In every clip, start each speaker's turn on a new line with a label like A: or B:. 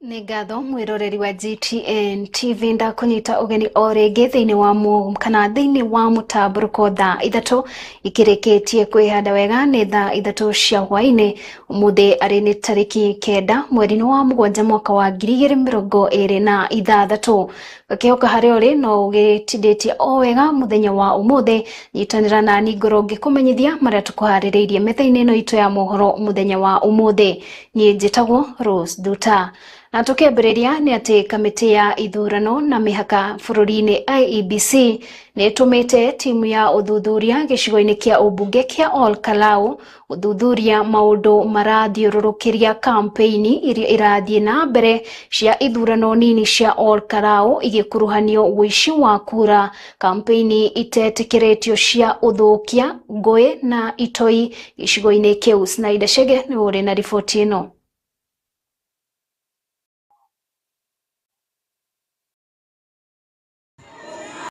A: Ngatho mwiroreri wa GTN TV ndakunyita ugeni o ringi thiini wa kana thiini wa Mutamburuko Thaa Ithatu ikireketie kwihanda wega ni thaa ithatu cia hwaini umuthi ari ni tariki 9 mweri wa mugwanja mwaka wa 2026 gakihoka hari uri no ugitiditie o wega muthenya wa umuthi nyitanira nani ngoro ngikumenyithia maria tukuhaririirie methaini ino itu ya mohoro muthenya wa umuthi nie njitagwo Rose Nduta. Na tukĩambĩrĩria nĩ atĩ kamĩtĩ ya ithurano na mĩhaka bũrũri-inĩ IEBC nĩ ĩtũmĩte timu ya ũthuthuria gĩcigo-inĩ kĩa ũmbunge kĩa Ol Kalou ũthuthuria maũndũ marathiũrũrũkĩria kampeni iria irathiĩ na mbere cia ithurano nini cia Ol Kalou igĩkuruhanio ũici wa kura, kampeni itetĩkĩrĩtio cia ũthũkia, ngũĩ na itoi gĩcigo-inĩ kĩu. Sinaida Chege nĩ ũrĩ na riboti ĩno.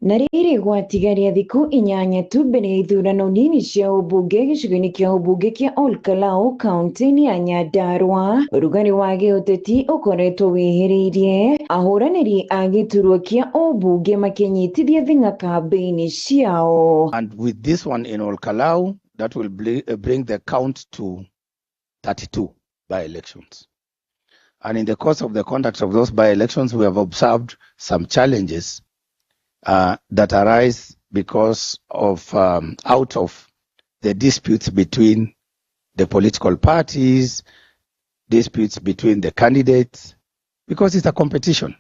B: Na rĩrĩ gwatigaria thikũ 8 tu mbere ya ithurano nini cia ũmbunge gĩcigo-inĩ kĩa ũmbunge kĩa Ol Kalou kaunti-inĩ ya Nyandarua, ũrugarĩ wa gĩũteti ũkoretwo wĩhĩrĩirie, ahũranĩri a gĩturwa kĩa ũmbunge makĩnyitithia thing'a kambĩini ciao.
C: And with this one in Ol Kalou, that will bring the count to 32 by-elections. And in the course of the conduct of those by-elections, we have observed some challenges that arise because of out of the disputes between the political parties, disputes between the candidates, because it's a competition.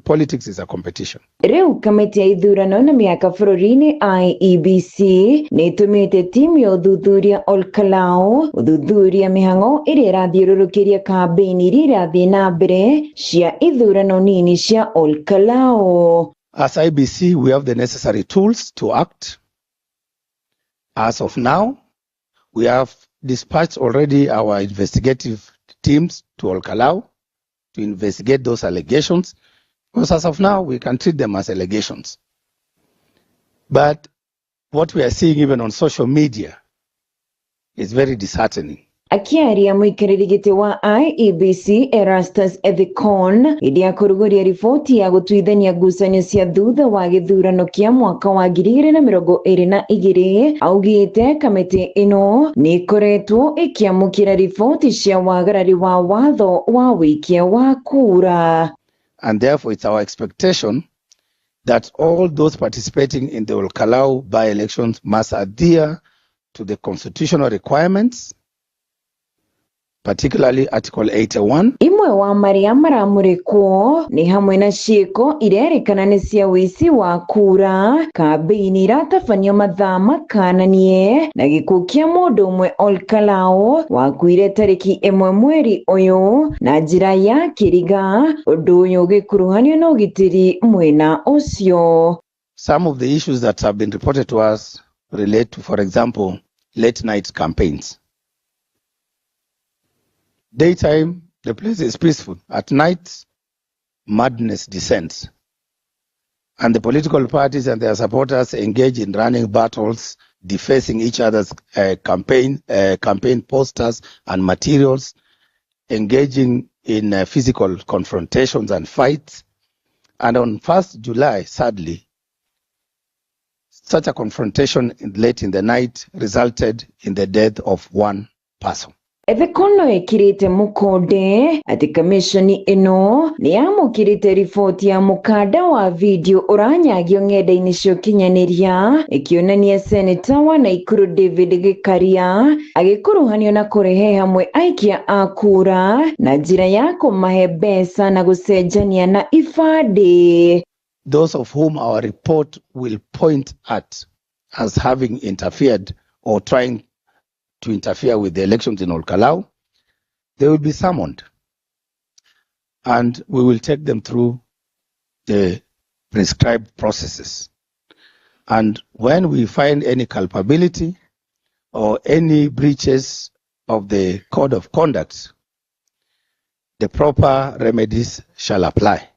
C: Politics is a competition.
B: Rĩu kamĩtĩ ya ithurano na mĩhaka bũrũri-inĩ IEBC nĩ ĩtũmĩte timu ya ũthuthuria Ol Kalou ũthuthuria mĩhang'o ĩrĩa ĩrathiũrũrũkĩria kambĩini iria irathiĩ na mbere cia ithurano nini cia Ol Kalou.
C: As IBC, we have the necessary tools to act. As of now, we have dispatched already our investigative teams to Ol Kalou to investigate those allegations. Because as of now, we can treat them as allegations. But what we are seeing even on social media is very disheartening.
B: Akiaria mũikarĩri gĩtĩ wa IEBC Erastus Ethicon hĩndĩ ya kũrugũria riboti ya gũtuithania ngucanio cia thutha wa gĩthurano kĩa mwaka wa 2022 augĩte kamĩtĩ ĩno nĩ ĩkoretwo ĩkĩamũkĩra riboti cia wagarari wa watho wa wĩikia wa kura.
C: And therefore it's our expectation that all those participating in the Ol Kalou by-elections must adhere to the constitutional requirements, particularly Article 81.
B: Imwe wa marĩa maramũrĩkwo nĩ hamwe na ciĩko irerĩkana nĩ cia wĩici wa kura, kambĩini iratabanio mathaa makananie na gĩkuũ kĩa mũndũ ũmwe Ol Kalou wakuire tarĩki 1 mweri ũyũ na njĩra ya kĩriga, ũndũ ũyũ ũgĩkuruhanio na ũgitĩri mwena ũcio.
C: Some of the issues that have been reported to us relate to, for example, late night campaigns. Daytime, the place is peaceful. At night, madness descends. And the political parties and their supporters engage in running battles, defacing each other's campaign posters and materials, engaging in physical confrontations and fights. And on 1st July, sadly, such a confrontation late in the night resulted in the death of one person.
B: Ethicon ekirite mukonde ati kamishoni ino ni yamukirite riboti ya mukanda wa video uranyagio ng'enda-inĩ cia ũkinyanĩria ikionania seneta wa Naikuru David Gĩkaria agĩkuruhanio na kũrehe hamwe aikia a kura na njĩra ya kũmahe mbeca na gũcenjania na ibandĩ.
C: Those of whom our report will point at as having interfered or trying to interfere with the elections in Ol Kalou, they will be summoned and we will take them through the prescribed processes. And when we find any culpability or any breaches of the code of conduct, the proper remedies shall apply.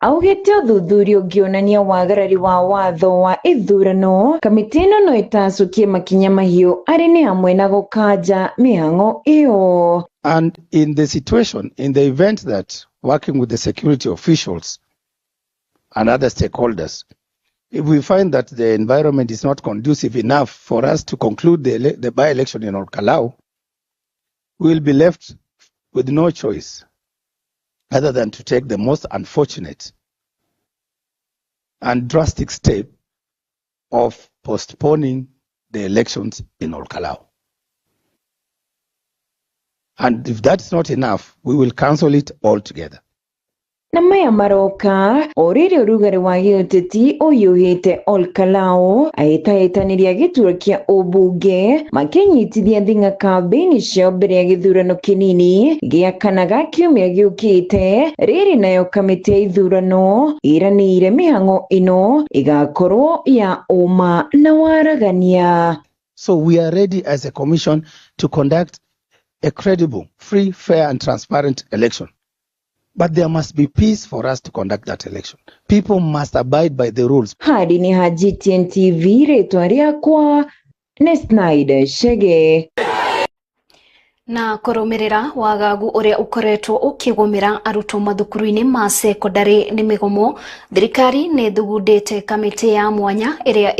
B: Augĩte ũthuthuria ũngĩonania wagarari wa watho wa ithurano, kamĩtĩ ĩno no ĩtacũkie makinya mahiũ arĩ nĩ hamwe na gũkanja mĩhang'o ĩyo.
C: And in the situation, in the event that working with the security officials and other stakeholders, if we find that the environment is not conducive enough for us to conclude the by-election in Olkalau, we will be left with no choice other than to take the most unfortunate and drastic step of postponing the elections in Olkalau. And if that's not enough, we will cancel it altogether.
B: Na maya maroka orire urugare wa gĩũteti ũyũhĩte Olkalau ahĩtahĩtanĩria gĩturwa kĩa ũmbunge makĩnyitithia thing'a kambĩini cio mbere ya gĩthurano kĩnini gĩa kana ga kiumia gĩũkĩte. Rĩrĩ nayo kamĩtĩ ya ithurano ĩranĩire mĩhang'o ĩno ĩgakorwo ya ũma na waragania.
C: So we are ready as a commission to conduct a credible, free, fair and transparent election. But there must be peace for us to conduct that election. People must abide by the rules.
B: Hadi ni GTN TV rĩtwa rĩakwa nĩ Snyder Shege.
A: Na kũrũmĩrĩra wagagu ũrĩa ũkoretwo ũkĩgũmĩra arutwo mathukuru-inĩ ma secondary nĩ mĩgomo, thirikari nĩ thugundĩte kamĩtĩ ya mwanya ĩrĩa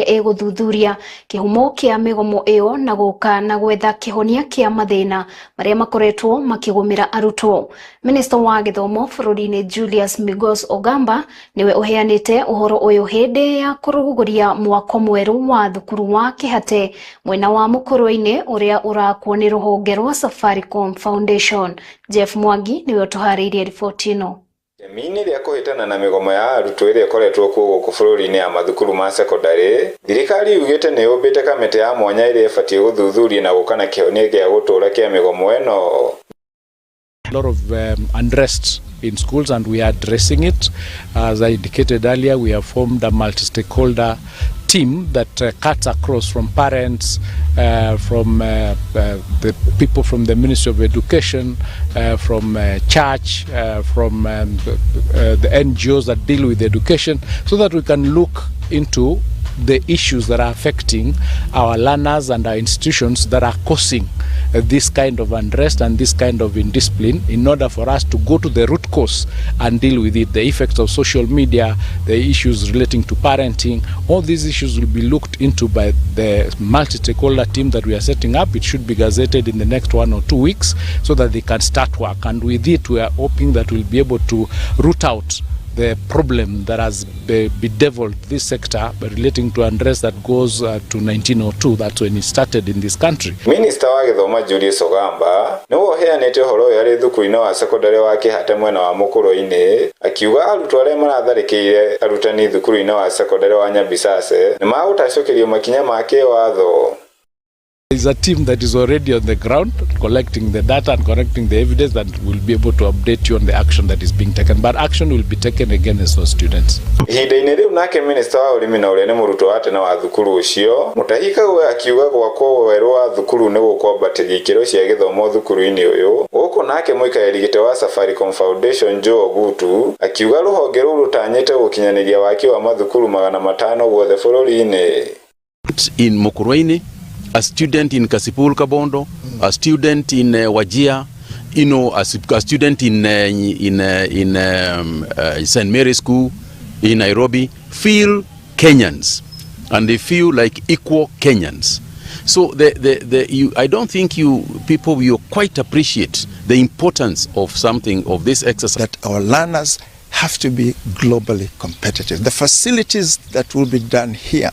A: ĩgũthuthuria kĩhumo kĩa mĩgomo ĩyo na gũka na gwetha kĩhonia kĩa mathĩna marĩa makoretwo makĩgũmĩra arutwo. Minister wa gĩthomo bũrũri-inĩ Julius Migos Ogamba nĩwe ũheanĩte ũhoro ũyũ hĩndĩ ya kũrugũria mwako mwerũ wa thukuru wa Kĩhate mwena wa Mũkũrũ-inĩ ũrĩa ũrakwo nĩ rũhonge rwa Safaricom Foundation. Jeff Mwangi niwe ũtũharĩirie riboti ĩno.
D: Mini rĩa kũhĩtana na mĩgomo ya arutwo ĩrĩa ĩkoretwo kuo gũkũ bũrũri-inĩ ya mathukuru ma secondary, thirikari yugĩte nĩ yũmbĩte kamĩtĩ ya mwanya ĩrĩa ĩbatiĩ gũthuthuria na gũka na kĩhonia gĩa gũtũũra kĩa mĩgomo ĩno.
E: A lot of unrest in schools and we are addressing it. As I indicated earlier, we have formed a multi-stakeholder team that cuts across from parents, from the people from the Ministry of Education, from church, from the NGOs that deal with education, so that we can look into the issues that are affecting our learners and our institutions that are causing this kind of unrest and this kind of indiscipline, in order for us to go to the root cause and deal with it. The effects of social media, the issues relating to parenting, all these issues will be looked into by the multi-stakeholder team that we are setting up. It should be gazetted in the next 1 or 2 weeks so that they can start work. And with it, we are hoping that we'll be able to root out the problem that has bedeviled this sector relating to unrest that goes to 1902. That's when it started in this country.
D: Minister wa gĩthomo Julius Ogamba nĩwe ũheanĩte ũhoro ũyũ arĩ thukuru-inĩ wa secondary wa Kĩhate mwena wa Mũkũrũ-inĩ, akiuga arutwo arĩa maratharĩkĩire arutani thukuru-inĩ wa secondary wa Nyabisase nĩ magũtacũkĩrio makinya ma kĩwatho.
E: There's a team that is already on the ground collecting the data and collecting the evidence that will be able to update you on the action that is being taken. But action will be taken against those students.
D: Ihinda-inĩ rĩu nake minister wa ũrĩmi na ũrĩa nĩ mũrutwo wa tene wa thukuru ũcio, Mũtahikawe akiuga gwakwo werũ wa thukuru nĩ gũkwambatĩria ikĩro cia gĩthomo thukuru-inĩ ũyũ. Gũkũ nake mũikarĩri gĩtĩ wa Safaricom Foundation Joe Ogutu akiuga rũhonge rũu rũtanyĩte gũkinyanĩria waki wa mathukuru 500 guothe bũrũri-inĩ.
F: In Mũkũrũ-inĩ, a student in Kasipul Kabondo, a student in Wajir, you know, a student in St. Mary's School in Nairobi feel Kenyans, and they feel like equal Kenyans. So I don't think you quite appreciate the importance of something of this exercise.
G: That our learners have to be globally competitive. The facilities that will be done here,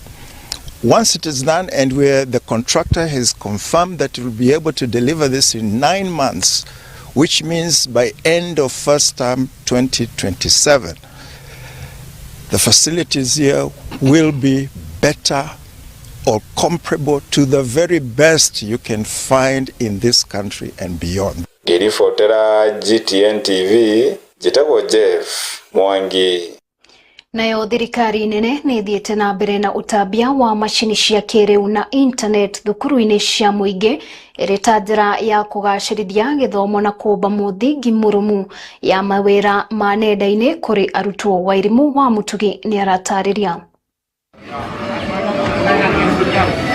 G: once it is done and where the contractor has confirmed that it will be able to deliver this in 9 months, which means by end of first term 2027, the facilities here will be better or comparable to the very best you can find in this country and beyond.
D: Ngĩribotera GTN TV, njĩtagwo Jeff Mwangi.
A: Nayo thirikari nene nĩ thiĩte na mbere na ũtambia wa macini cia kĩrĩu na internet thukuru-inĩ cia mũingĩ ĩrĩ ta njĩra ya kũgacĩrithia gĩthomo na kũmba mũthingi mũrũmu ya mawĩra ma nenda-inĩ kũrĩ arutwo. Wairimũ wa Mũtugi nĩ aratarĩria.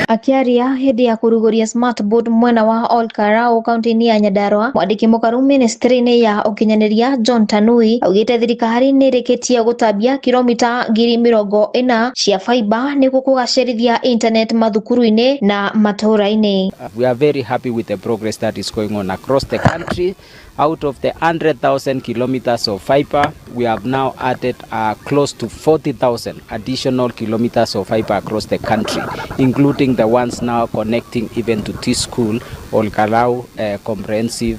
H: Akiaria hindi ya kuruguria smart board mwena wa Olkarau kaunti-ini ya Nyandarua, mwandiki mukaru ministry-ini ya ukinyaniria John Tanui augite thirikari ni irikitie gutambia kilomita 40,000 cia fiber niguo kugacirithia internet mathukuru-ini na matura-ini.
I: We are very happy with the progress that is going on across the country. Out of the 100,000 kilometers of fiber, we have now added close to 40,000 additional kilometers of fiber across the country, including the ones now connecting even to T-School, Olkarau Comprehensive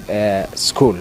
I: School.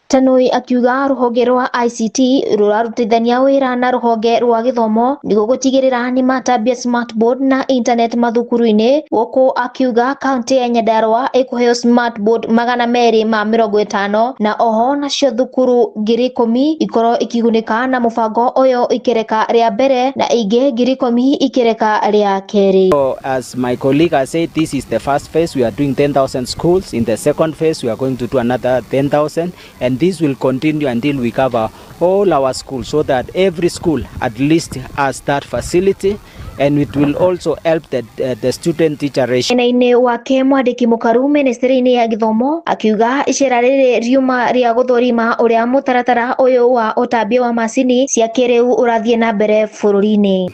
H: Tanui akiuga ruhonge rwa ICT rurarutithania wira na ruhonge rwa githomo niguo gutigirira ni matambia smart board na internet mathukuru-ini, guku akiuga kaunti ya Nyandarua ikuheo smart board 250 na oho nacio thukuru 10,000 ikorwo ikigunika na mubango uyu ikireka ria mbere na ingi 10,000 ikireka ria keri.
I: So, as my colleague has said, this is the first phase. We are doing 10,000 schools. In the second phase, we are going to do another 10,000, and this will continue until we cover all our schools, so that every school at least has that facility, and it will also help the student teacher ratio.
H: Ene wake mwandiki mukaru ministry-ini ya githomo akiuga icera riri riuma ria guthorima uria mutaratara uyu wa utambia wa macini cia kiriu urathie na mbere bururi-ini.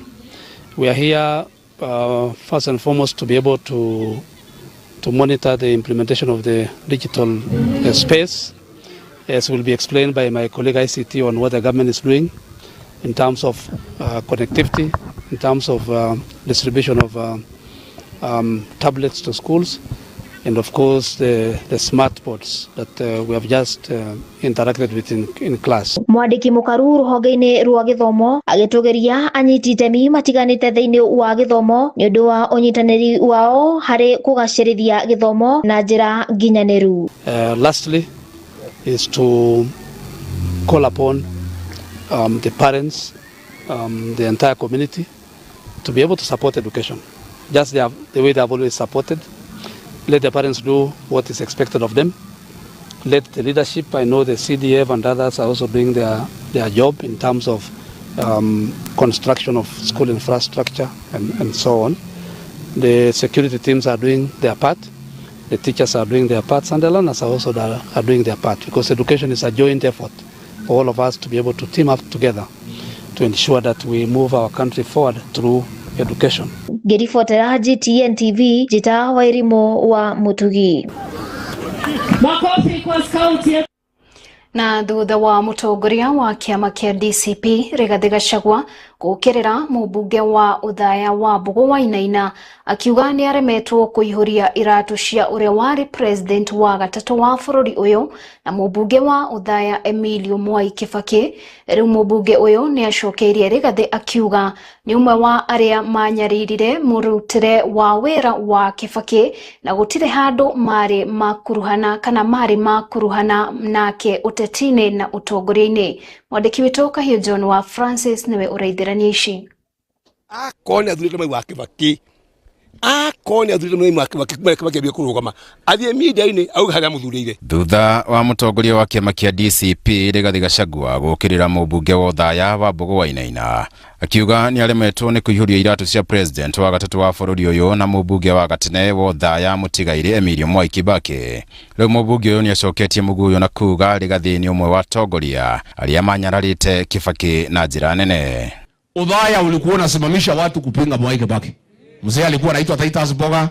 J: We are here first and foremost to be able to monitor the implementation of the digital space, as will be explained by my colleague ICT on what the government is doing in terms of connectivity, in terms of distribution of tablets to schools, and of course the smart boards that we have just interacted with in class.
H: Mwandiki mukaru ruhonge-ini rwa githomo agitugeria anyiti itemi matiganite thiini wa githomo ni undu wa unyitaniri wao hari kugacirithia githomo na njira nginyaniru.
J: Lastly is to call upon the parents, the entire community, to be able to support education, just the way they have always supported. Let the parents do what is expected of them. Let the leadership, I know the CDF and others are also doing their job in terms of construction of school infrastructure and so on. The security teams are doing their part. The teachers are doing their parts, and the learners are also are doing their part, because education is a joint effort for all of us to be able to team up together to ensure that we move our country forward through education.
H: Ngiribotera GTN TV, Jita Wairimo wa Mutugi.
K: Makofi kwa skauti.
A: Na thutha wa mutongoria wa kiama kia DCP Rigathi Gachagua gukirira mubunge wa uthaya wa Mbogo wa Inaina akiuga ni aremetwo kuihuria iratu cia uria wari president wa gatatu wa bururi uyu na mubunge wa uthaya Emilio Mwai Kibaki. Riu mubunge uyu ni acokeirie Rigathi akiuga ni umwe wa aria manyaririre murutire wa wira wa Kibaki na gutire handu mari makuruhana kana mari makuruhana nake utetine na utongoria-ini. Mwandiki witu Kahio John wa Francis niwe uraithirania ici.
L: Akoni athurite Mwai wa Kibaki, akoni athurite Mwai wa Kibaki bia kurugama athie media-ini auga haria muthurire.
M: Thutha wa mutongoria wa kiama kia DCP Rigathi Gachagua gukirira mubunge wa uthaya wa Mbogo wa Inaina akiuga ni aremetwo ni kuihuria iratu cia president wa gatatu wa bururi uyu na mubunge wa gatene wa uthaya mutigaire Emilio Mwai Kibaki. Riu mubunge uyu ni acoketie muguyo na kuga Rigathi ni umwe wa tongoria aria manyararite Kibaki na njira nene.
N: Uthaya ulikuwa unasimamisha watu kupinga Mwai Kibaki. Mzee alikuwa anaitwa Titus Mboga,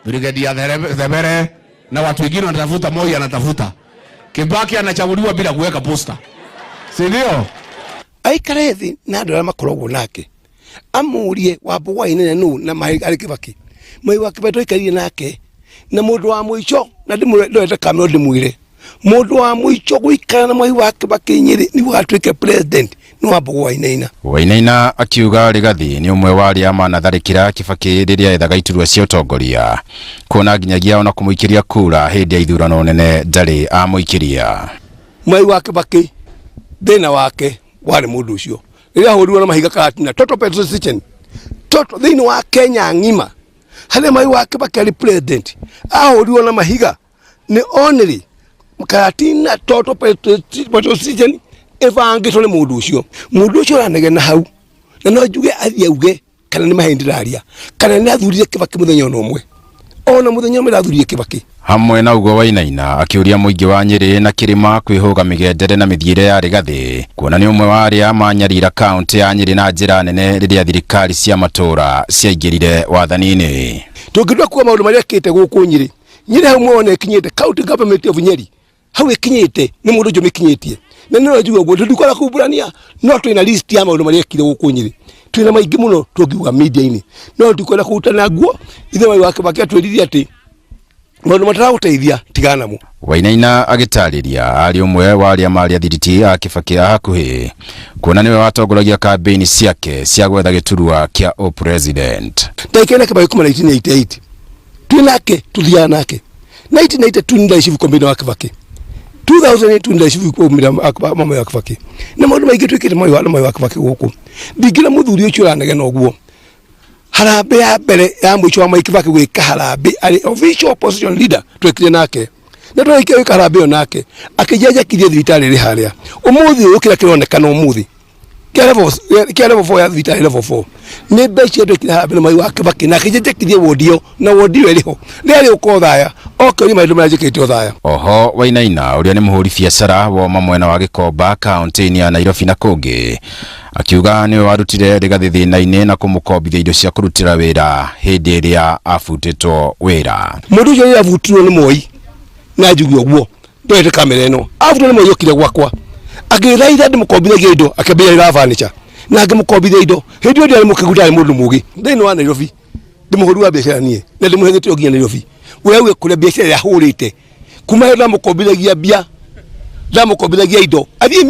N: Brigadier Thebere, na watu wengine wanatafuta, Moi anatafuta. Kibaki anachaguliwa bila kuweka posta. Si ndio?
L: Aikare thi na andu aria makoragwo nake amurie wa Mbogo wa Inaina nu na Mwai Kibaki. Mwai wa Kibaki toikarire nake na mundu wa muico na ndimwende kamero ndimwire mundu wa muico guikara na Mwai wa Kibaki Nyeri ni watuike president ni wa Mbogo wa Inaina.
M: Wa Inaina akiuga Rigathi ni umwe wa aria manatharikira Kibaki riria ethaga iturwa cia utongoria, kuona nginyagia ona kumuikiria kura hindi ya ithurano nene ndari amuikiria.
L: Mwai wa Kibaki thina wake wari mundu ucio riria hurirwo na mahiga katina total petrol station total thini wa Kenya ngima hale Mwai wa Kibaki ali president ahurirwo na mahiga ni only katina total petrol station evangitole mundu ucio ranege na hau na no njuge athie uge kana nĩ mahĩndĩ raria kana nĩ athurire Kibaki mũthenya ũmwe ona mũthenya ũmwe athurire Kibaki.
M: Hamwe na ugo Wainaina akiuria muingi wa Nyeri na Kirima kwihuga migendere na mithiire ya Rigathi kuona ni umwe wa aria manyarira kaunti ya Nyeri na njira nene riria thirikari cia matura ciaingirire wathanini.
L: Tungĩtua kuwa maũndũ marĩa kĩte gũkũ Nyeri Nyeri hau mwone kinyete county government of Nyeri hau ikinyete ni mũndũ njũ mikinyetie na nĩ njũga ũguo ndikora kuburania no twina list ya maũndũ marĩa kire gũkũ Nyeri twina maingĩ mũno tũngiuga media-inĩ no ndikora kutana guo ithe mai wake bakĩatwĩrithia atĩ maũndũ mataraguteithia tigana mu.
M: Wainaina agitariria ari umwe wa aria maria thiriti a Kibaki hakuhi kuona niwe watongoragia campaign ciake cia gwetha giturua kia o president.
L: Ndaikena Kibaki kuma 1988 twinake tuthia nake 1992 tundaishivu kombina wa Kibaki 2008 tundaishivu kombina mama ya Kibaki na maũndũ maingĩ twikite moyo wa Kibaki gũkũ ndingira muthuri ũcio ranege na ũguo harambe ya mbere ya mwicho wa Kibaki gwika harambe ari official opposition leader twekire nake na twekire gwika harambe nake akijaja kithie thibitari ri haria umuthi ukira kironekana umuthi kia level 4 ya thibitari level 4 ni mbeca twekire harambe na mai wa Kibaki na akijaja kithie wodio na wodio eriho riri uko thaya okori maitho marajikitio thaya.
M: Oho Wainaina uria ni muhuri biacara wa mwena wa Gikomba kaunti ya Nairobi na kungi akiuga ni warutire Rigathi thina-inĩ na kumukombithia indo cia kurutira wira hindi iria afutitwo wira.
L: Mundu ucio afutirwo ni Moi na njugua guo ndoete kamera ino afutirwo ni Moi okire gwakwa agithaitha ndimukombithagia indo akambia ira furniture na ngimukombithia indo hindi ndio ari mukiguta ari mundu mugi thini wa Nairobi ndimuhuri wa biacara nie na ndimuhethete ogia Nairobi wewe kule biacara ya hurite kuma ndo mukombithagia bia ndamukombithagia indo athie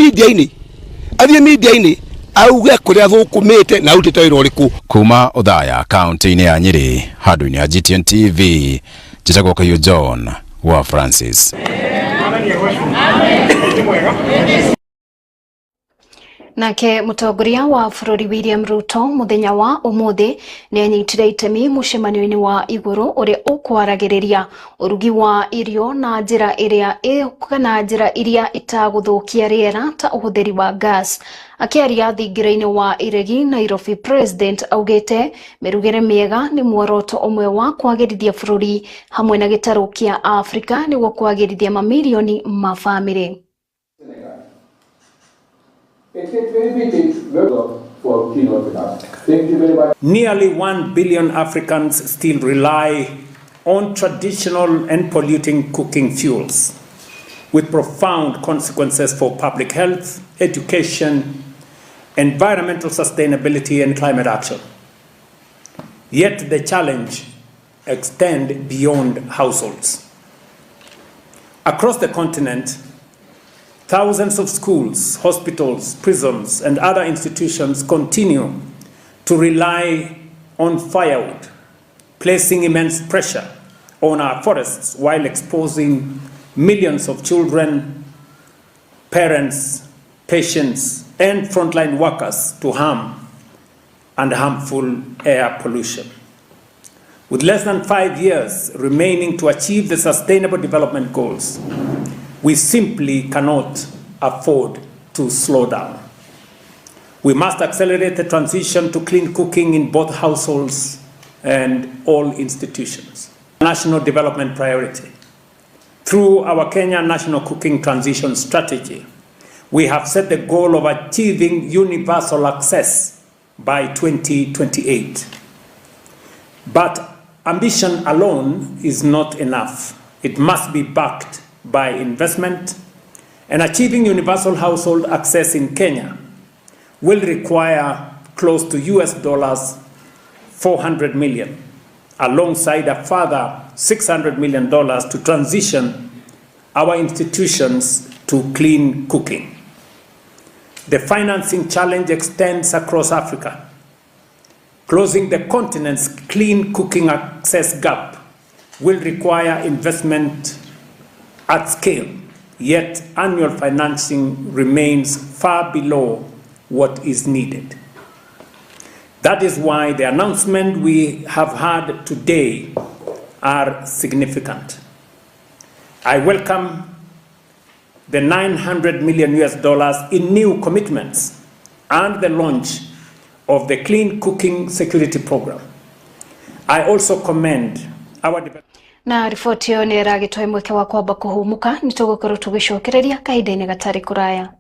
L: media-inĩ auge kuria thukumite na utite wira uriku.
M: Kuma Othaya kaunti-inĩ ya Nyeri handu-inĩ ya GTN TV njitagwo Kahiũ John wa Francis.
A: Nake mutongoria wa bururi William Ruto muthenya wa umuthi ni anyitire itemi mucemanio-ini wa iguru uria ukwaragiriria urugi wa irio na njira iria itaguthukia riera ta uhuthiri wa gas. Akiaria thingira-ini wa iregi Nairobi, President augite mirugire miega ni muoroto umwe wa kwagirithia bururi hamwe na gitaru kia Afrika niguo kwagirithia mamilioni ma family.
O: Nearly 1 billion Africans still rely on traditional and polluting cooking fuels, with profound consequences for public health, education, environmental sustainability, and climate action. Yet the challenge extends beyond households. Across the continent, thousands of schools, hospitals, prisons, and other institutions continue to rely on firewood, placing immense pressure on our forests while exposing millions of children, parents, patients, and frontline workers to harm and harmful air pollution. With less than 5 years remaining to achieve the Sustainable Development Goals, we simply cannot afford to slow down. We must accelerate the transition to clean cooking in both households and all institutions. National development priority. Through our Kenya National Cooking Transition Strategy, we have set the goal of achieving universal access by 2028. But ambition alone is not enough. It must be backed by investment, and achieving universal household access in Kenya will require close to $400 million, alongside a further $600 million to transition our institutions to clean cooking. The financing challenge extends across Africa. Closing the continent's clean cooking access gap will require investment at scale, yet annual financing remains far below what is needed. That is why the announcement we have had today are significant. I welcome the $900 million in new commitments and the launch of the Clean Cooking Security Program. I also commend our
A: na riboti yo ni ragitwa mweke wa kwamba kuhumuka nitugukorwo tugicokereria kahinda-ini gatari kuraya.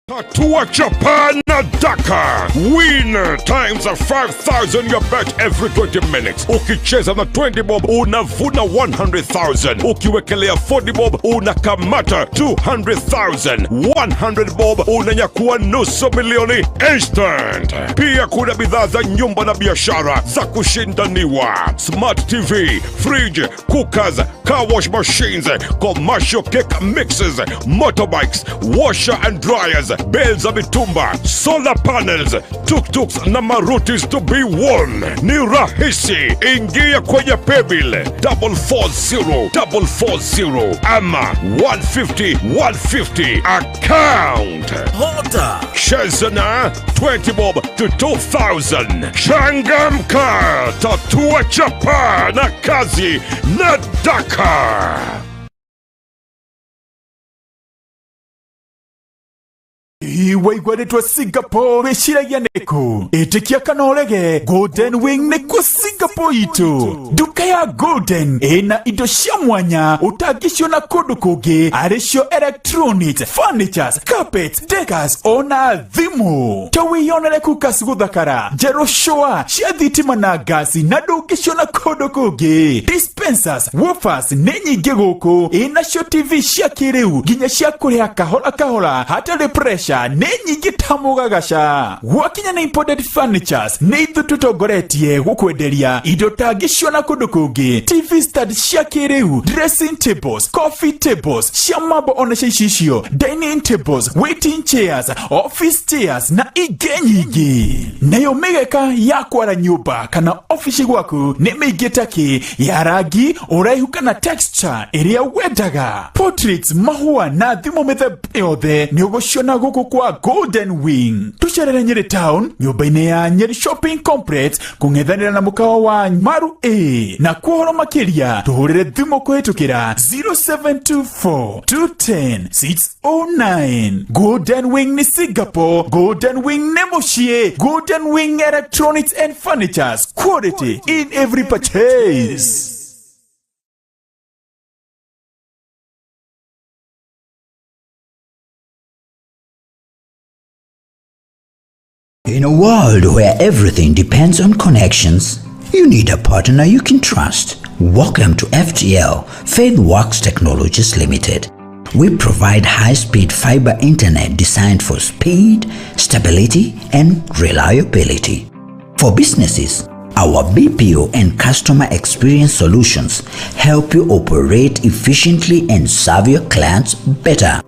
P: Tatua Japan Dakar. Win times 5,000 your bet every 20 minutes. Ukicheza na 20 bob unavuna 100,000. Ukiwekelea 40 bob unakamata 200,000. 100 bob unanyakua nusu milioni instant. Pia kuna bidhaa za nyumba na biashara za kushindaniwa. Smart TV, fridge, cookers, car wash machines, commercial cake mixes, motorbikes, washer and dryers, bells za mitumba, solar panels, tuk-tuks na marutis to be won. Ni rahisi. Ingia kwenye paybill 440 ama 150 account.
Q: Hoda
P: Cheza na 20 bob to 2,000. Changamka. Tatua chapa na kazi na Dakar.
Q: Iwaigwaretwa Singapore weshiragia neko etikia kanorege Golden Wing neko Singapore itu duka ya Golden ena indo cia mwanya utagisho na kundu kungi arisho electronics, furnitures, carpets, decors ona thimu tawiyonere kukasu guthakara jero shoa cia thitima na gasi na ndugisho na kundu kungi dispensers, woofers nenyingi guku ena cio TV cia kiriu ginya cia kuria kahora hata pressure nenyingi tamugagasha wakinya na imported furnitures neithu tutongoretie gukwenderia indo tangishwa na kundu kungi TV stand cia kiriu, dressing tables, coffee tables cia mambo ona cia dining tables, waiting chairs, office chairs na inge nyingi. Nayo migeka ya kwara nyumba kana office gwaku ni migitaki ya rangi uraihu kana texture iria wendaga. Portraits, mahua na thimo mithemba yothe ni uguciona guku kwa Golden Wing. Tucerere Nyeri Town, nyumba-ini ya Nyeri Shopping Complex, kung'ethanira na mukawa wa Maru A. Na kuhoro makiria, tuhurire thimu kuhitukira 0724-210-609. Golden Wing ni Singapore, Golden Wing ni Mushie, Golden Wing Electronics and Furnitures, quality in every purchase.
R: In a world where everything depends on connections, you need a partner you can trust. Welcome to FTL, FaithWorks Technologies Limited. We provide high-speed fiber internet designed for speed, stability, and reliability. For businesses, our BPO and customer experience solutions help you operate efficiently and serve your clients better.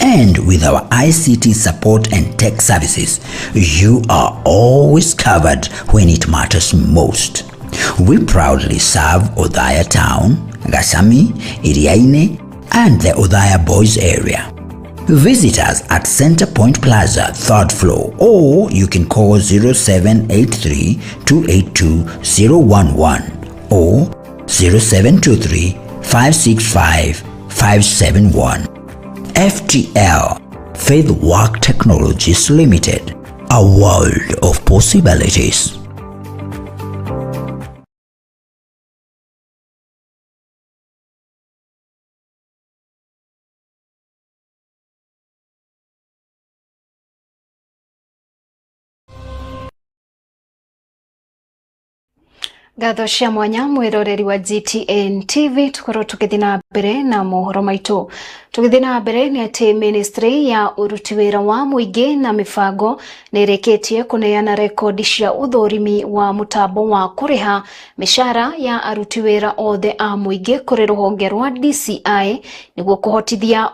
R: And with our ICT support and tech services, you are always covered when it matters most. We proudly serve Othaya Town, Gasami, Iriaine, and the Othaya Boys area. Visit us at Center Point Plaza, 3rd floor, or you can call 0783-282-011 or 0723-565-571. FTL, FaithWorks Technologies Limited, a world of possibilities.
A: Gatho cia mwanya mwiroreri wa GTN TV tukorwo tugithi na mbere na mohoro maitu. Tugithi na mbere ni ati ministry ya uruti wira wa muingi na mifango nireketie kuneana rekodi cia uthorimi wa mutambo wa kuriha mishara ya aruti wira othe a muingi kuri ruhonge rwa DCI niguo kuhotithia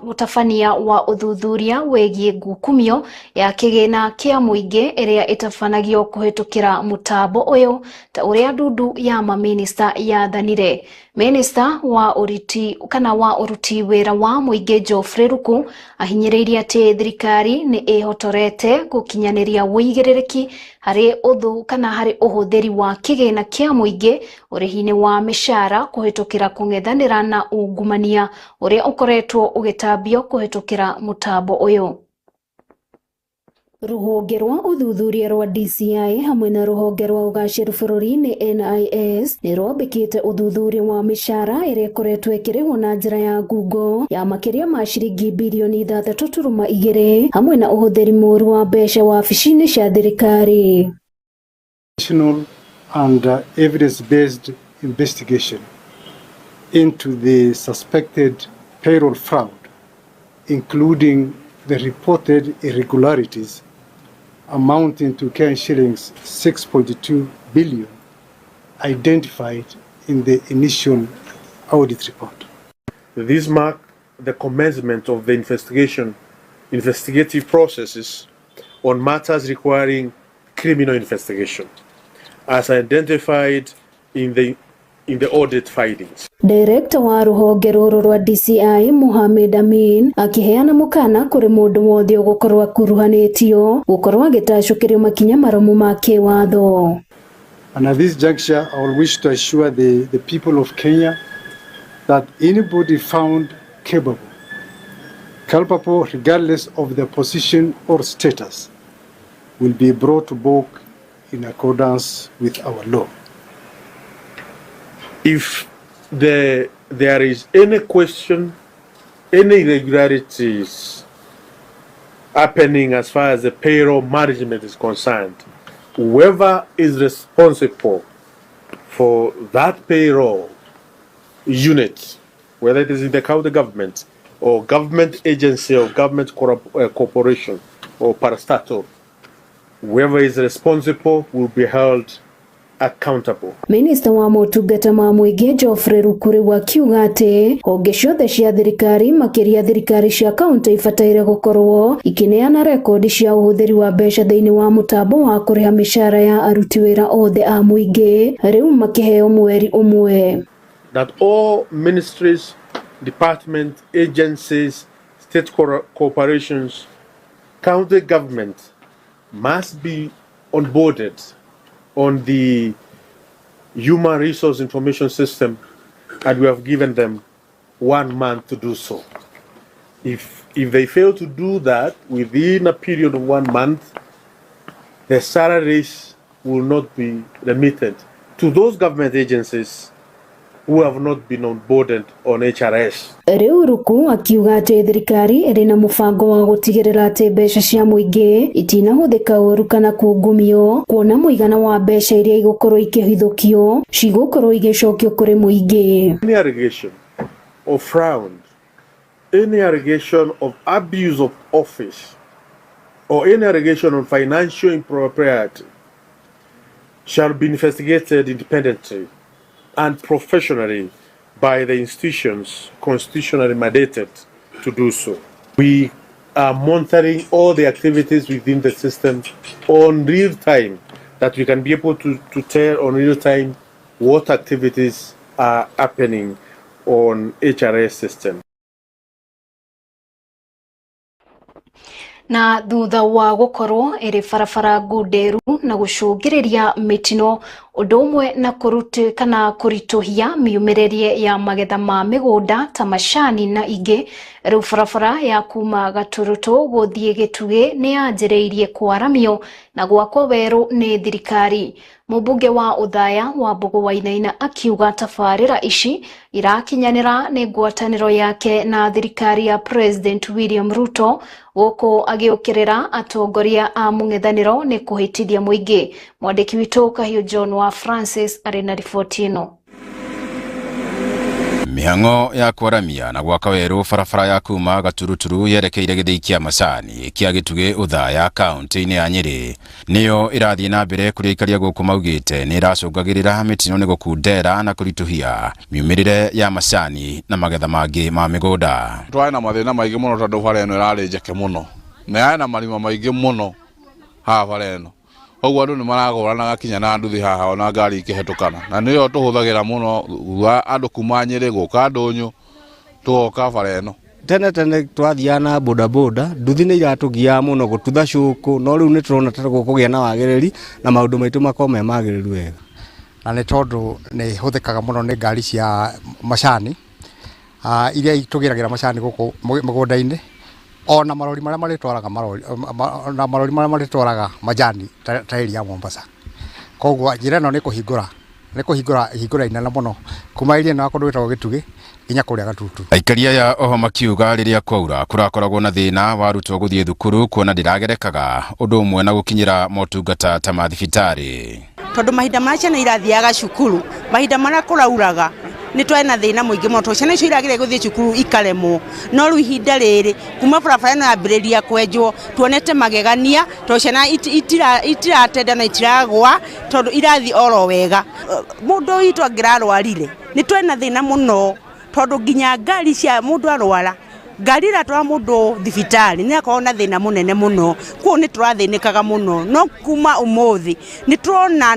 A: utabania wa uthuthuria wegie ngukumio ya kigina kia muingi iria itabanagio kuhitukira mutambo uyu ta uria ria ndundu ya maminista yathanire. Minista wa uruti wira wa muingi Geoffrey Ruku ahinyiriirie ati thirikari ni ihotorete gukinyaniria wigiririki hari uhuthiri wa kigina kia muingi urihini wa mishara kuhitukira kung'ethanira na ungumania uria ukoretwo ugitambio kuhitukira mutambo uyu. Ruhonge rwa uthuthuria rwa DCI hamwe na ruhonge rwa ugaciru bururi-ini NIS ni rwambikite uthuthuria wa mishara iria ikoretwo ikirihwo na njira ya ngungo ya makiria ma ciringi bilioni 3.2 hamwe na uhuthiri muru wa mbeca wabici-ini cia thirikari.
S: And evidence-based investigation into the suspected payroll fraud, including the reported irregularities amounting to shillings 6.2 billion identified in the initial audit report.
T: These mark the commencement of the investigative processes on matters requiring criminal investigation, as identified in the audit findings.
A: Director wa ruhonge ruru rwa DCI Mohamed Amin akiheana mukana kuri mundu wothe ugukorwa akuruhanitio gukorwa agitacukirio makinya maromu ma kiwatho.
S: And at this juncture, I will wish to assure the people of Kenya that anybody found culpable regardless of their position or status will be brought to book in accordance with our law.
T: If there is any question, any irregularities happening as far as the payroll management is concerned, whoever is responsible for that payroll unit, whether it is in the county government or government agency or government corporation or parastatal, whoever is responsible will be held accountable.
A: Minister wa motungata ma muingi Geoffrey Ruku akiuga ati honge ciothe cia thirikari makiria thirikari cia kaunti ibataire gukorwo ikineana rekodi cia uhuthiri wa mbeca thiini wa mutambo wa kuriha mishara ya aruti wira othe a muingi riu makiheo mweri umwe.
T: That all ministries, departments, agencies, state corporations, county government must be onboarded on the human resource information system, and we have given them 1 month to do so. If they fail to do that within a period of 1 month, their salaries will not be remitted to those government agencies who have not been onboarded on HRS.
A: Riu Ruku akiuga ati thirikari iri na mubango wa gutigirira ati mbeca cia muingi itinahuthika uru kana kungumio, kuona muigana wa mbeca iria igukorwo ikihithukio cigukorwo igicokio kuri muingi.
T: Any allegation of fraud, any allegation of abuse of office, or any allegation of financial impropriety shall be investigated independently and professionally by the institutions constitutionally mandated to do so. We are monitoring all the activities within the system on real time, that we can be able to tell on real time what activities are happening on HRS system.
A: Na thutha wa gukorwo iri barabara ngunderu na gucungiriria mitino undu umwe na kurituhia miumirerie ya magetha ma migunda ta macani na ingi, riu barabara ya kuma Gaturutu guthie Gitugi ni yanjiriirie kwaramio na gwakwo weru ni thirikari. Mubunge wa Uthaya wa Bogo-Wainaina akiuga tabarira ici irakinyanira ni ngwataniro yake na thirikari ya President William Ruto, guku agiukirira atongoria a mung'ethaniro ni kuhitithia muingi. Mwandiki witu Kahiu John wa Francis arena ripoti ino.
M: Mihang'o ya kwaramia na gwaka weru barabara ya kuma Gaturuturu yerekeire githii kia macani kia Gitugi Uthaya kaunti-ini ya Nyeri niyo irathie na mbere kuria ikaria guku maugite ni iracungagirira mitino ni gukundera na kurituhia miumirire ya macani na magetha mangi ma migunda.
U: Twari na mathina maingi muno tondu bara eno irari njeke muno na yana marima maingi muno ha bara eno. Koguo andu ni maragoranaga kinya na nduthi haha ona ngari ikihetukana na niyo tuhuthagira muno andu kuma Nyeri guka Ndunyu tuoka bara ino
V: tene twathiana bodaboda nduthi ni iratugia muno gututha cuku no riu ni turona ta gukugia na wagiriri na maundu maitu makome magiriru wega
W: na ni tondu ni huthikaga muno ni ngari cia macani iria itugiragira macani guku mugunda-ini ona marori maria maritwaraga majani ta area ya Mombasa. Koguo njira ino ni kuhingura inene muno kuma iria na kundu witagwo Gitugi inya kuria Gatutu.
M: Aikaria ya oho makiuga riria kwaura kurakoragwo na thina wa arutwo guthie thukuru kuona ndiragerekaga undu umwe na gukinyira motungata ta mathibitari.
X: Tondu mahinda ma ciana irathiaga cukuru mahinda maria kurauraga ni twena thina muingi muno ciana icio iragire guthie cukuru ikaremwo no riu ihinda riri kuma barabara ino yambiriria kwenjwo tuonete magegania to ciana itiratenda na itiragwa tondu irathi oro wega mundu itu angirarwarire ni twena thina muno tondu nginya ngari cia mundu arwara ngari ratwa mundu thibitari ni akona thina munene muno kuo ni turathinikaga muno no kuma umuthi ni turona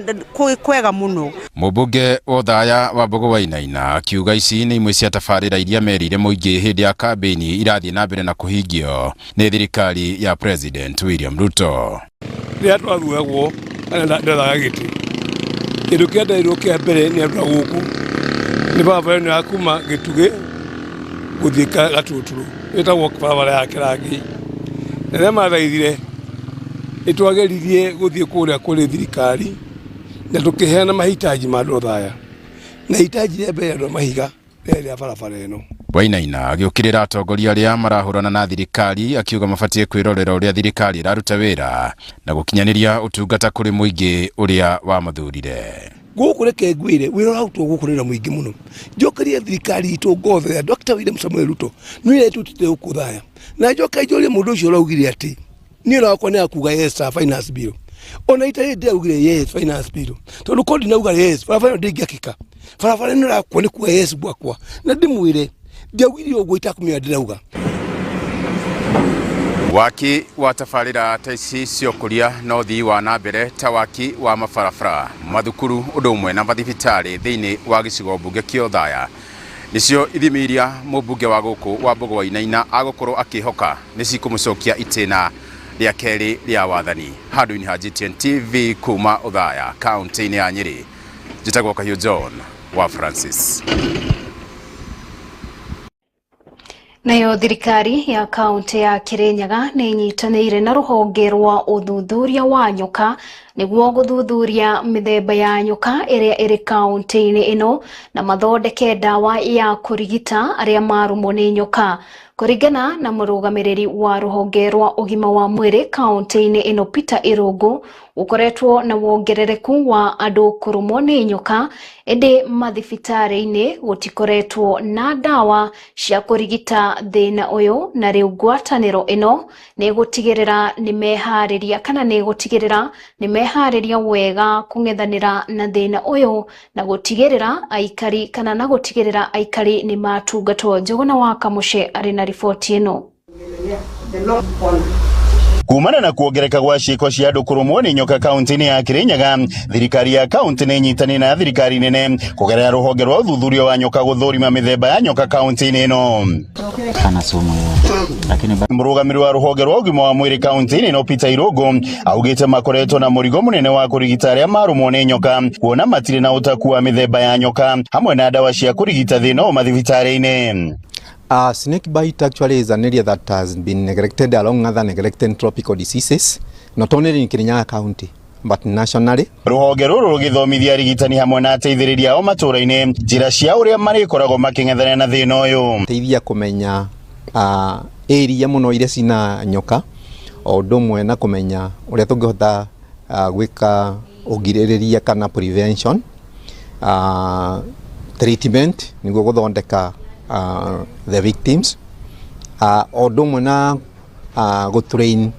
X: kwega muno.
M: Mubunge wa Thaya wa Mbogo wa Inaina akiuga ici ni imwe cia tabarira iria merire muingi hindi ya kambeni irathie na mbere na kuhingio ni thirikari ya President William Ruto.
L: Ni atwathugagwo ana ndathaga giti kindu kiendeirwo kia mbere ni andu guku ni barabara ni akuma Gitugi guthika Gatuturu itagwo barabara ya Kirangi na mathaithire itwageririe guthie kuria kuri thirikari na tukiheana mahitaji ma andu Thaya na hitaji ya mbere andu mahiga ya barabara ino.
M: Wainaina agiukirira atongoria aria marahurana na thirikari akiuga mabatie kwirorera uria thirikari iraruta wira na gukinyaniria utungata kuri muingi uria wa mathurire.
L: Guku reke ngwire wira rautwo gukurira muingi muno njokeria thirikari itu ngothe ya Dr. William Samuel Ruto nwire tutite uku Thaya na njoka ijorie mundu ucio raugire ati ni rakwa ni akuga yes finance bill ona itari ndaugire yes finance bill tondu kodi nauga yes barabara ndingiakika barabara ni rakwa ni kuga yes bwakwa na ndimwire ndiaugire uguo itakumia ndirauga.
M: Waki wa tabarira ta ici ciokuria no thii wa na mbere ta waki wa mabarabara mathukuru undu umwe na mathibitari thiini wa gicigo mbunge kio Thaya nicio ithimiria mubunge wa guku wa Mbogo wa Inaina agukorwo akihoka nicikumucokia itina ria keri ria wathani. Handu-ini ha GTN TV kuma Thaya kaunti-ini ya Nyeri njitagwo Kahiu John wa Francis.
A: Nayo thirikari ya kaunti ya Kirinyaga ni inyitanire na ruhonge rwa uthuthuria wa nyoka niguo guthuthuria mithemba ya nyoka iria iri kaunti-ini ino na mathondeke dawa ya kurigita aria marumwo ni nyoka. Kuringana na murugamiriri wa ruhonge rwa ugima wa mwiri kaunti-ini ino Peter Irungu ukoretwo na wongerereku wa andu kurumwo ni nyoka indi mathibitari-ini gutikoretwo na dawa cia kurigita thina uyu na riu ngwataniro ino ni gutigirira ni mehariria kana ni gutigirira ni mehariria wega kungethanira na thina uyu na gutigirira aikari kana na gutigirira aikari ni matungatwo. Njuguna wa Kamuce ari na ripoti ino.
Y: Kumana na kuongereka gwa ciiko cia andu kurumwo ni nyoka kaunti-ini ya Kirinyaga, thirikari ya kaunti ni nyitani na thirikari nene kugerera ruhonge rwa uthuthuria wa nyoka guthurima mithemba ya nyoka kaunti-ini ino. Murugamiri wa ruhonge rwa ugima wa mwiri kaunti-ini ino Peter Irungu augite makoretwo na murigo munene wa kurigita aria marumwo ni nyoka kuona matire na utaku wa mithemba ya nyoka hamwe na dawa cia kurigita thina o mathibitari-ini.
Z: Snake bite actually is an area that has been neglected along other neglected tropical diseases, not only in Kirinyaga County, but nationally.
Y: Ruhonge ruru rugithomithia arigitani hamwe na ateithĩrĩria ao matũra-inĩ njĩra cia ũrĩa marĩkoragwo makĩng'ethanĩra na thĩna ũyũ.
Z: Teithia kũmenya area mũno iria cina nyoka, o ũndũ ũmwe na kũmenya ũrĩa tũngĩhota gwĩka ũgirĩrĩria kana prevention, treatment nĩguo gũthondeka the victims, odo mwana go train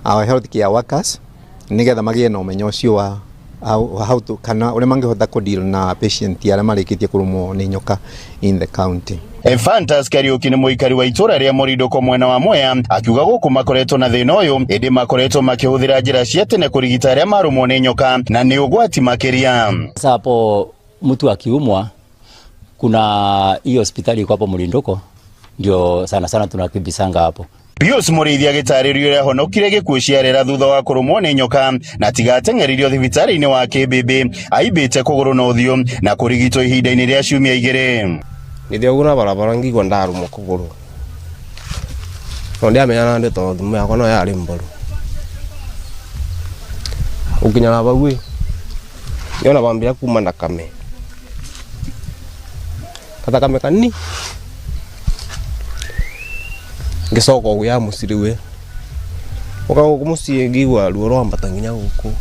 Z: our health care workers nigetha magie na umenyo ucio wa how to kana ule mangehota ku deal na patient ya marikitie kurumwo ni nyoka in the county.
Y: Fantas Kariuki ni muikari wa itura ria Muridoko mwena wa Mwea akiuga guku makoretwo na thina uyu indi makoretwo makihuthira njira cia tene kurigita aria marumwo ni nyoka na ni ugwati makiria.
B: Sasa hapo mtu akiumwa kuna hiyo hospitali iko hapo Muridoko ndio sana tunakimbisanga hapo.
Y: Pius Murithia gitaririo ria honokire gikuo ciarera thutha wa kurumwo ni nyoka na tigateng'eririo thibitari-ini wa Kibebe aibite kuguru na uthio na kurigitwo ihinda-ini ria ciumia 2.
C: Nithiogura barabara ngigwa ndarumwo kuguru ndio amenyana ndi to thumu yakwa no yari mboru ukinyana bagwi yona bambira kuma na kame kata kame kanini ngisoko guya musiriwe ukago kumusie ngigwa ruo rwa mbatanginya guku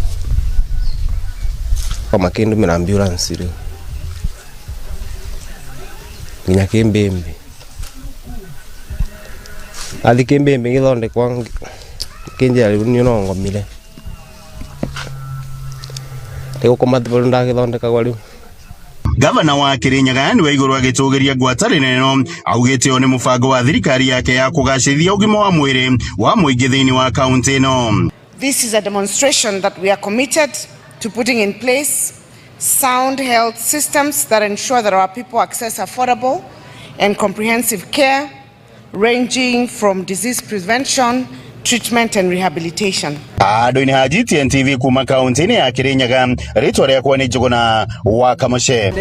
C: kama kindu mira ambulance ri nginya Kimbembe athi Kimbembe githonde kwa kinja ri ni no ngomire ego komathibolo ndagithondeka gwa riu.
Y: Gavana wa Kirinyaga ni waiguru agitugeria ngwataniro ino augite one mubango wa thirikari yake ya kugacithia ugima wa mwiri wa muingi thiini wa kaunti ino.
D: This is a demonstration that we are committed to putting in place sound health systems that ensure that our people access affordable and comprehensive care ranging from disease prevention, treatment and rehabilitation.
Y: Ado-ini ha GTN TV kuma kaunti ya Kirinyaga, ritwa riakwa ni Njuguna wa Kamushe.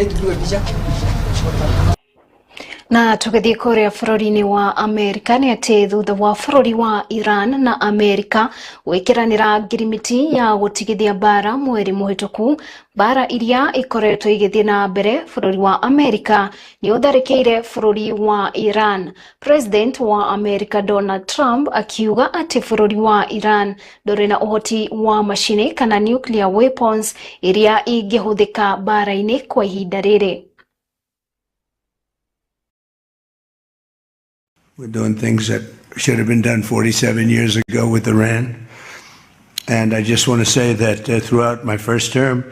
A: Na tugithie kuria bururi-ini wa Amerika ni ati thutha wa bururi wa Iran na Amerika wikiranira ngirimiti ya gutigithia bara mweri muhituku, bara iria ikoretwo igithie na mbere bururi wa Amerika ni utharikire bururi wa Iran. President wa Amerika Donald Trump akiuga ati bururi wa Iran nduri na uhoti wa mashini kana nuclear weapons iria ingihuthika bara-ini kwa ihinda riri.
E: We're doing things that should have been done 47 years ago with Iran. And I just want to say that throughout my first term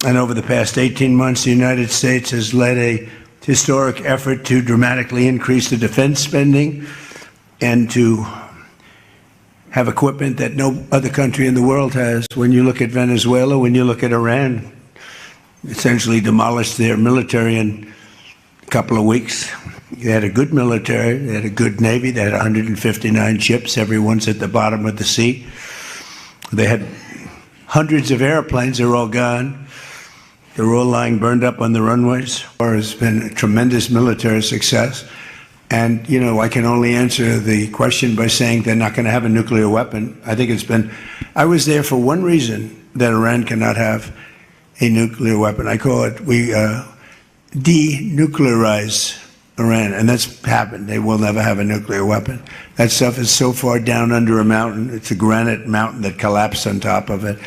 E: and over the past 18 months, the United States has led a historic effort to dramatically increase the defense spending and to have equipment that no other country in the world has. When you look at Venezuela, when you look at Iran, essentially demolished their military in a couple of weeks. They had a good military, they had a good navy, they had 159 ships, everyone's at the bottom of the sea. They had hundreds of airplanes, they're all gone. They're all lying burned up on the runways. It's been a tremendous military success. And, you know, I can only answer the question by saying they're not going to have a nuclear weapon. I was there for one reason, that Iran cannot have a nuclear weapon. I call it, we denuclearize Iran, and that's happened. They will never have a nuclear weapon. That stuff is so far down under a mountain. It's a granite mountain that collapsed on top of it.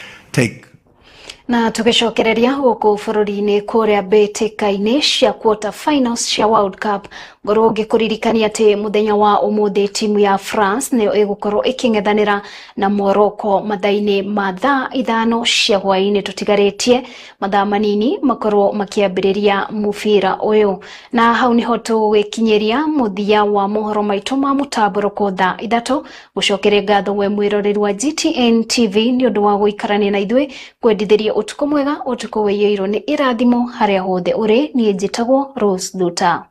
A: Na tugicokereria guku bururi-ini kuria mbitikaini cia quarter finals cia World Cup, ngoro ngikuririkania ati muthenya wa umuthi timu ya France niyo igukorwo iking'ethanira na Morocco mathaa-ini ma thaa 5 cia hwaini. Tutigaritie mathaa manini makorwo makiambiriria mubira uyu, na hau niho tugwikinyiria muthia wa mohoro maitu ma Mutamburuko Thaa Ithatu. Gucokeria ngatho we mwiroreri wa GTN TV ni undu wa guikarania na ithui kwendithiria utuko mwega, utuko weyoirwo ni irathimo haria hothe uri. Nie njitagwo Nduta.